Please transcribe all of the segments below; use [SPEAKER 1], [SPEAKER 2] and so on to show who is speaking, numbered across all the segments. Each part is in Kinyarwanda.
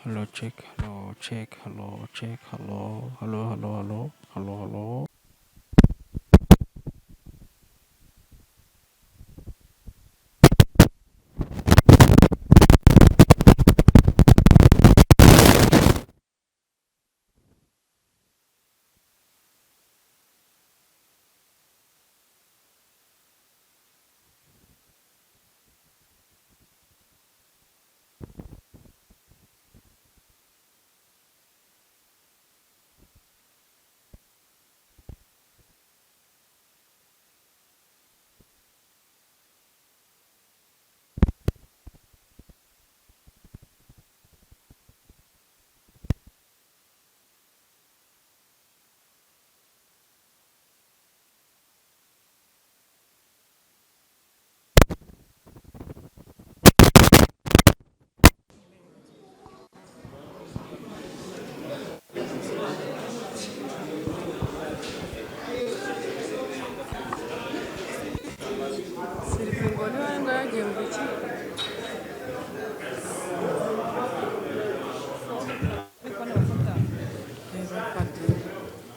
[SPEAKER 1] Hello, check, hello, check, hello, check, hello, hello, hello, hello, hello, hello.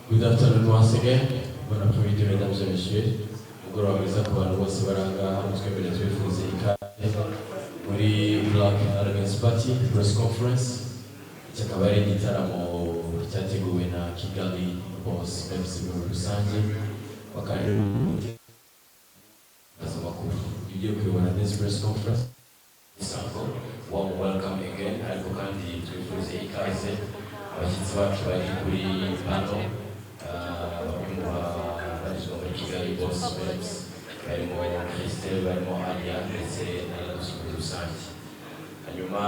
[SPEAKER 2] Good afternoon once again. Bon après-midi mesdames et messieurs. Mugoroba mwiza ku bantu bose baranga twebwe twifuza ikaze muri Black Arrogance Party press conference. Kikaba ari igitaramo cyateguwe na Kigali Boss Babes muri rusange bakandi azamakuru ibyo kubona this press conference. Isango warm welcome again ariko kandi twifuza ikaze abashyitsi bacu bari kuri pano barizwa muri Kigali Boss Babes barimo Christelle barimo Alia ndetse n'abadusi muri rusange. Hanyuma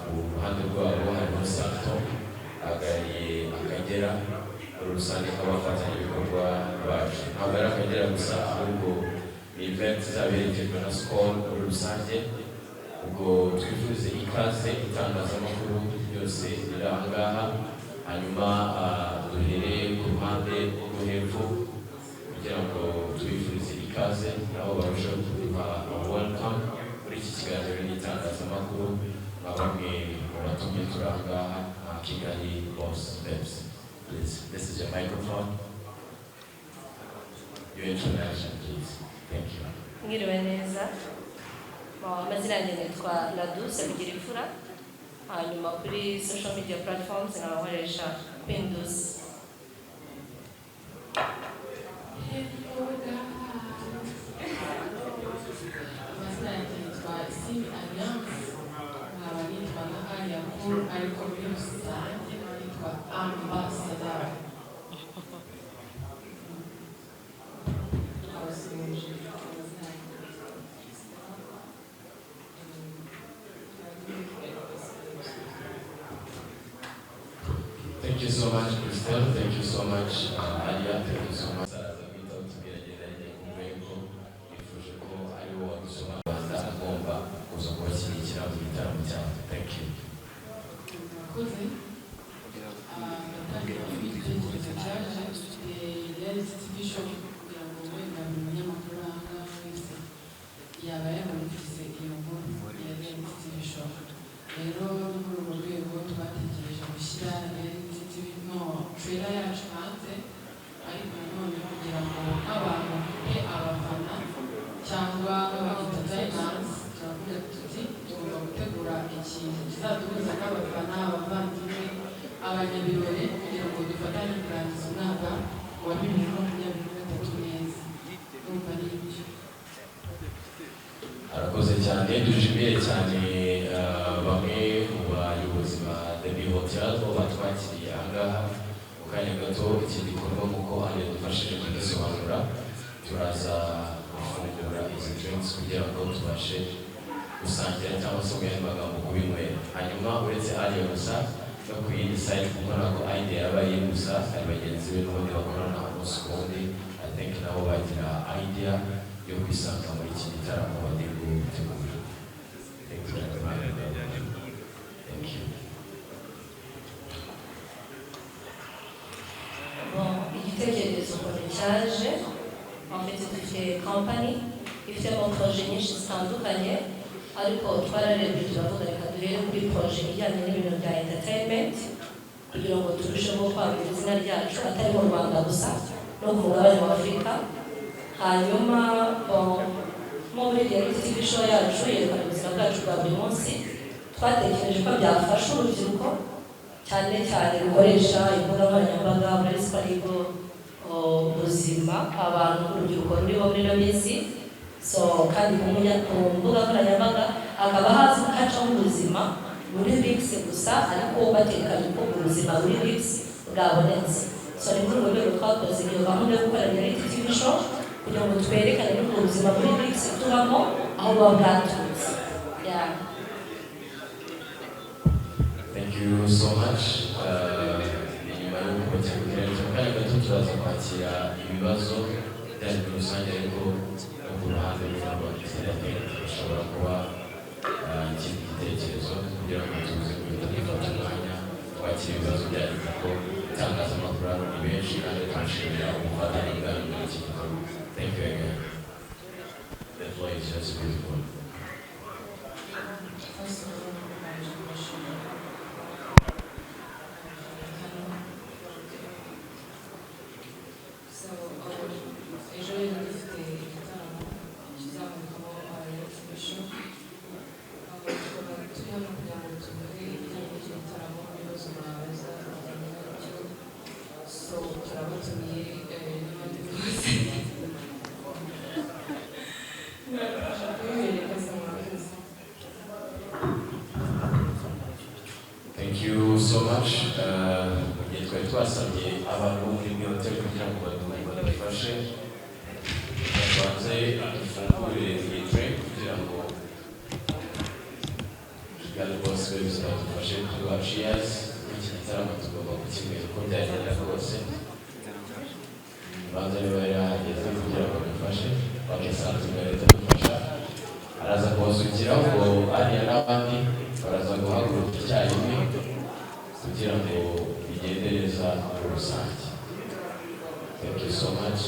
[SPEAKER 2] ku ruhande rwabo harimo Santo agariye Akagera muri rusange nk'abafatanya ibikorwa bacu. Ntabwo ari Akagera gusa ahubwo ni event zaberekejwe na Skol muri rusange. Ubwo twifuze ikaze itangazamakuru byose biri aha ngaha. Hanyuma duhereye ku ruhande rwo hepfo kugira ngo tubifurize ikaze nabo barushaho kuduha welcome muri iki kiganiro n'itangazamakuru nka bamwe mu batumye turi aha ngaha nka Kigali Boss Babes. Please, this is your microphone. Your introduction, please. Thank you.
[SPEAKER 3] Mwiriwe neza. Amazina yanjye nitwa Ladus Bigirifura. Hanyuma kuri social media platforms nkabakoresha Pindus.
[SPEAKER 4] Amazina yanjye nitwa Simi Alliance. Nkaba nitwa Nahari Yakuru ariko muri rusange nitwa Ambassador.
[SPEAKER 2] Thank you so much, Christelle. Thank you so much, Alia. Thank you so much. Thank you.
[SPEAKER 4] Murakoze. Natangira igitekerezo cyaje reality TV show kugira ngo wenda buri munyamakuru aha ngaha wese yaba yabumvise iyo nkuru ya reality TV show. Rero muri urwo rwego twatekereje gushyira reality TV trailer yacu hanze ariko nanone kugira ngo abantu bafite abafana cyangwa entertainers turavuga tuti tugomba gutegura ikintu kizaduhuza n'abafana abavandimwe abanyabirori kugira ngo dufatanye kurangiza umwaka wa 2023 neza. Urumva ari ibyo.
[SPEAKER 2] Arakoze cyane dushimire cyane bamwe mu bayobozi ba Debi Hotel bo batwakiriye aha ngaha mu kanya gato. Iki gikorwa nk'uko hariya dufashije kugisobanura turaza gufungura izi drinks kugira ngo tubashe gusangira cyangwa se mu yandi magambo kubinywera. Hanyuma uretse hariya gusa no ku yindi side kuko ntabwo idea yabaye gusa hari bagenzi be n'ubundi bakorana umunsi ku wundi. I think nabo bagira idea yo kwisanga muri iki gitaramo bagiye gutegura. Thank you. Thank you.
[SPEAKER 3] Igitekerezo cyaje afite dufite company ifite projet nyinshi zitandukanye ariko twararebye turavuga reka duhere kuri projet ijyanye n'ibintu bya entertainment kugira ngo turusheho kwagura izina ryacu atari mu Rwanda gusa no ku mugabane wa Afurika. Hanyuma muri reality TV show yacu yerekana ubuzima bwacu bwa buri munsi, twatekereje ko byafasha urubyiruko cyane cyane gukoresha imbuga nkoranyambaga muri siparigo ubuzima abantu urubyiruko ruriho muri ino minsi. So kandi ku mbuga nkoranyambaga hakaba hacaho ubuzima muri Bix gusa, ariko batekanye ko ubuzima muri Bix bwabonetse. So ni muri urwo rwego twakoze iyo gahunda yo gukora reality TV show kugira ngo twerekane n'ubwo buzima muri Bix tubamo aho buba bwaturutse.
[SPEAKER 2] Thank you so much. Inyuma yo kubategurira icyo kanya gato turaza kwakira ibibazo byari muri rusange, ariko no ku ruhande rw'abaturage bashobora kuba ikindi gitekerezo kugira ngo tuze guhita dufata umwanya twakira ibibazo byanyu, kuko itangazamakuru hano ni benshi kandi twashimira ubufatanye bwanyu muri iki gikorwa. Thank you again. The floor is just beautiful. Thank you so much. Mugihe twari twasabye abantu muri hoteli kugira ngo badufashe babanze dufungure iyi tray kugira ngo Kigali Boss Babes badufashe kuduha cheers. Iki gitaramo tugomba kukimenya uko byagenda rwose. Banza niba yari ahageze kugira ngo badufashe bakisanzwe leta dufasha, araza kubasukiraho ngo ariya n'abandi baraza guhaguruka icyarimwe kugira ngo bigende neza muri rusange. Thank you so much.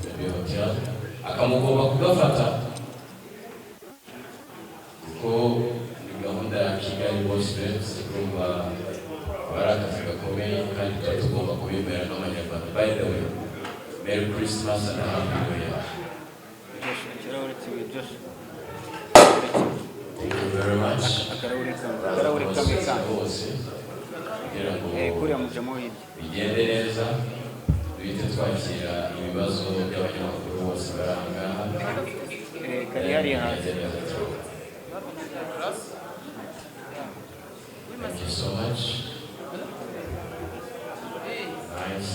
[SPEAKER 2] Baby Hotel akamugomba kugafata kuko ni gahunda ya Kigali Boss Babes, urumva bari akazi gakomeye kandi tuba tugomba kubimera nk'abanyarwanda. By the way, Merry Christmas and Happy New Year. Thank you very much. Bigende neza duhite twakira ibibazo by'abanyamakuru bose bari aha ngaha. Thank you so much. Nice.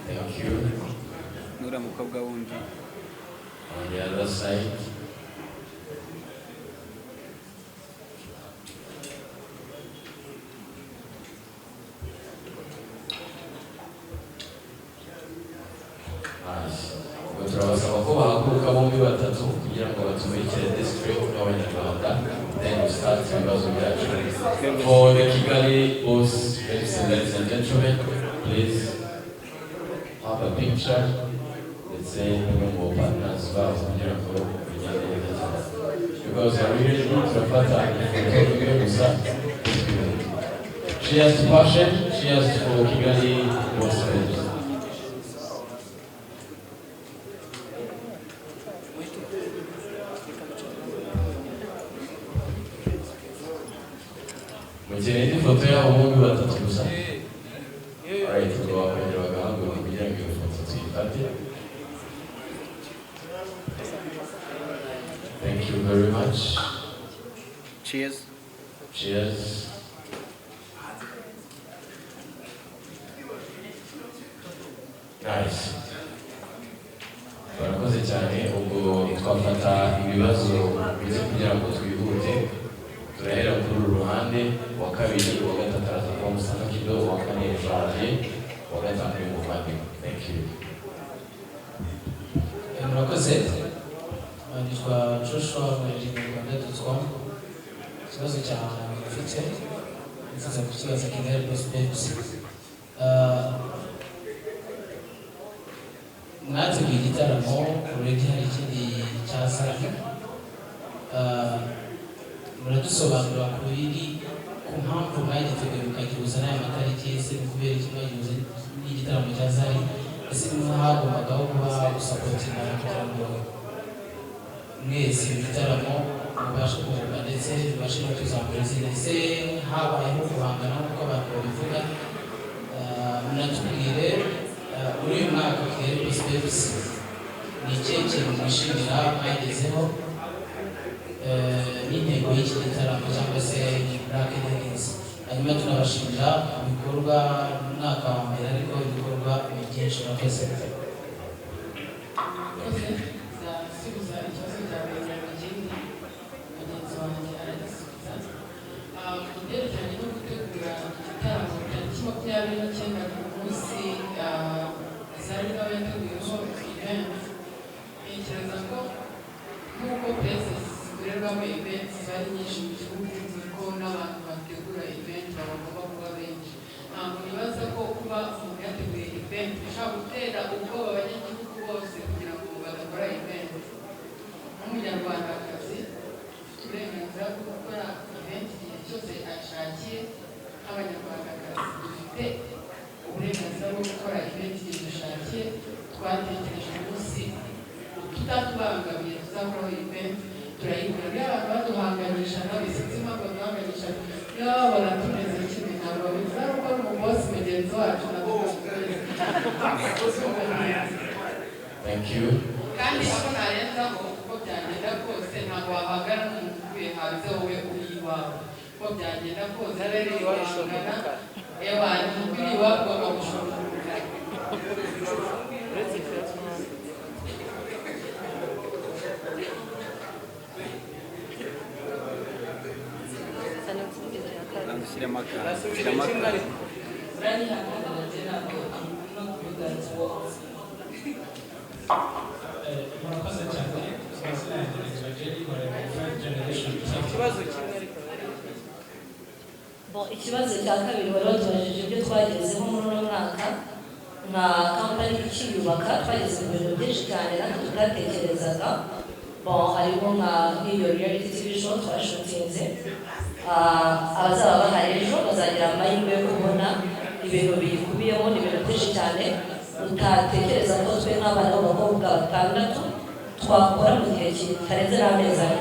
[SPEAKER 2] Thank you.
[SPEAKER 1] Nura mukobwa wundi.
[SPEAKER 2] On the other side. Turabasaba ko bahaguruka bombi batatu kugira ngo batumurikire district n'abanyarwanda, then we start ibibazo byacu. For the Kigali Boss Babes, ladies and gentlemen, please have a picture. Let's say no more partners babo kugira ngo bigende neza cyane. Because I really need to fata ifoto gusa. Cheers to passion, cheers for Kigali Boss Babes. Mukeneye ifoto yabo bombi batatu gusa. Alright, tugabakongera bagahaguruka kugira ngo iyo foto tuyifate. Thank you very much.
[SPEAKER 1] Cheers.
[SPEAKER 2] Cheers. Nice. Barakoze cyane. Ubwo twafata ibibazo bize kugira ngo twihute. Turahera kuri uru ruhande, wa kabiri, wa gatatu araza kuba Musanga Kido, wa kane Janvier, wa gatanu ni Muvandimwe. Thank you.
[SPEAKER 5] Murakoze. Nitwa Joshua Rwanda.com. Ikibazo cya mfite nifuza kukibaza Kigali Boss Babes. mwateguye igitaramo already hari ikindi cyasaga muradusobanurira ku mpamvu mwagiteguye mukagihuza n'aya matariki ese ni kubera iki mwagihuza n'igitaramo cya Zari ese mwagomagaho kuba gusapotinga kugira ngo mwese ibitaramo mubashe kuvuga ndetse bibashe no kuzamura izina ese habayeho guhangana nk'uko abantu babivuga munatubwire muri uyu mwaka Kigali Prospects ni ikihe kintu mwishimira mwagezeho n'intego y'iki gitaramo cyangwa se Black Days hanyuma tunabashimira ibikorwa umwaka wa mbere ariko ibikorwa byinshi mwakoze
[SPEAKER 4] zasubiza ikibazo cya mbere ikindi mugenzi wanjye aragisubiza ku byerekeranye no gutegura igitaramo tariki 29 ku munsi Zari nawe yateguyeho event ntekereza ko nk'uko places zikorerwamo event zari nyinshi mu gihugu ko n'abantu bategura event bagomba kuba benshi ntabwo nibaza ko kuba umuntu yateguye event bishobora gutera ubwoba abanyagihugu bose kugira ngo badakora event nk'umunyarwandakazi uburenganzira bwo gukora event igihe cyose ashakiye nk'abanyarwandakazi dufite uburenganzira bwo gukora event igihe dushakiye twatekereje umunsi tutatubangamiye tuzakoraho event turayikora niyo abantu baduhanganisha n'abisizi impamvu baduhanganisha niyo babona tumeze kimwe ntabwo bivuga ko ari umubosi mugenzi wacu nabo
[SPEAKER 2] Thank you.
[SPEAKER 4] kandi aho narenzaho uko byagenda kose ntabwo wahagana umuntu uvuye hanze wowe uri iwawe uko byagenda kose rero iyo wahangana abantu uri iwawe ugomba gushobora
[SPEAKER 5] murakoze cyane
[SPEAKER 3] ikibazo cya kabiri bari batubajije ibyo twagezeho muri uno mwaka nka kampani ikiyubaka twageze mu bintu byinshi cyane natwe tutatekerezaga harimo nk'iyo reality TV show twashutinze abazaba bahari ejo bazagira amahirwe yo kubona ibintu biyikubiyemo ni ibintu byinshi cyane utatekereza ko twe nk'abana b'abakobwa 6 twakora mu gihe kitarenze n'amezi ane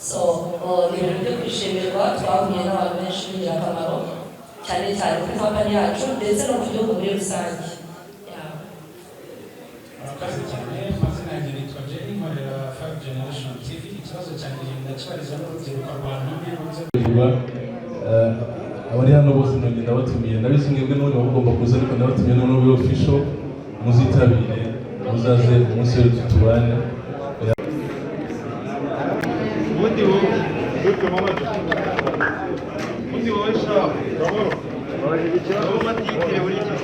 [SPEAKER 3] so ni ibintu byo kwishimirwa twahuye n'abantu benshi b'ingirakamaro cyane cyane kuri kampani yacu ndetse no ku gihugu muri rusange
[SPEAKER 6] murakoze cyane amazina yanjye nitwa Jenny nkorera 5 Generation TV ikibazo cyanjye ndakibariza n'urubyiruko rwa ntumbi
[SPEAKER 7] abari hano bose ndagenda batumiye ndabizi mwebwe n'ubundi bagomba kuza ariko ndabatumiye noneho biro official muzitabire muzaze umunsi w'ejo tubane
[SPEAKER 8] ubundi wowe sha gahoro aho matitire buri gihe